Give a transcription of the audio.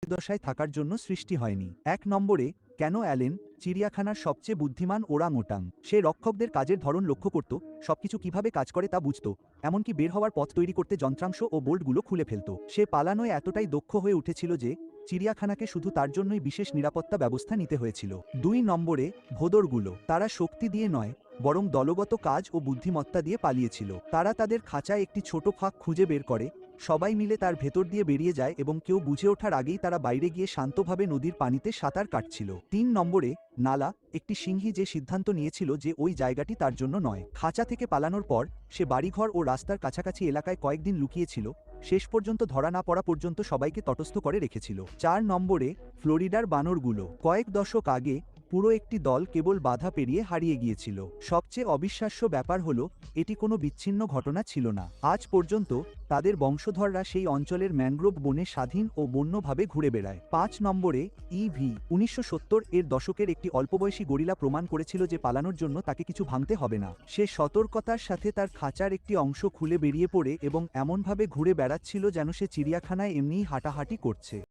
দশায় থাকার জন্য সৃষ্টি হয়নি। ১ নম্বরে, কেন অ্যালেন চিড়িয়াখানার সবচেয়ে বুদ্ধিমান ওরাং ওটাং? সে রক্ষকদের কাজের ধরন লক্ষ্য করত, সবকিছু কিভাবে কাজ করে তা বুঝত, এমনকি বের হওয়ার পথ তৈরি করতে যন্ত্রাংশ ও বোল্টগুলো খুলে ফেলত। সে পালানোয় এতটাই দক্ষ হয়ে উঠেছিল যে চিড়িয়াখানাকে শুধু তার জন্যই বিশেষ নিরাপত্তা ব্যবস্থা নিতে হয়েছিল। ২ নম্বরে, ভোঁদড়গুলো। তারা শক্তি দিয়ে নয়, বরং দলগত কাজ ও বুদ্ধিমত্তা দিয়ে পালিয়েছিল। তারা তাদের খাঁচায় একটি ছোট ফাঁক খুঁজে বের করে, সবাই মিলে তার ভেতর দিয়ে বেরিয়ে যায় এবং কেউ বুঝে ওঠার আগেই তারা বাইরে গিয়ে শান্তভাবে নদীর পানিতে সাঁতার কাটছিল। ৩ নম্বরে, নালা, একটি সিংহী যে সিদ্ধান্ত নিয়েছিল যে ওই জায়গাটি তার জন্য নয়। খাঁচা থেকে পালানোর পর সে বাড়িঘর ও রাস্তার কাছাকাছি এলাকায় কয়েকদিন লুকিয়েছিল, শেষ পর্যন্ত ধরা না পড়া পর্যন্ত সবাইকে তটস্থ করে রেখেছিল। ৪ নম্বরে, ফ্লোরিডার বানরগুলো। কয়েক দশক আগে পুরো একটি দল কেবল বাধা পেরিয়ে হারিয়ে গিয়েছিল। সবচেয়ে অবিশ্বাস্য ব্যাপার হলো, এটি কোনো বিচ্ছিন্ন ঘটনা ছিল না। আজ পর্যন্ত তাদের বংশধররা সেই অঞ্চলের ম্যানগ্রোভ বনে স্বাধীন ও বন্যভাবে ঘুরে বেড়ায়। ৫ নম্বরে, ইভি। ১৯৭০ এর দশকের একটি অল্পবয়সী গরিলা প্রমাণ করেছিল যে পালানোর জন্য তাকে কিছু ভাঙতে হবে না। সে সতর্কতার সাথে তার খাঁচার একটি অংশ খুলে বেরিয়ে পড়ে এবং এমনভাবে ঘুরে বেড়াচ্ছিল যেন সে চিড়িয়াখানায় এমনিই হাঁটাহাঁটি করছে।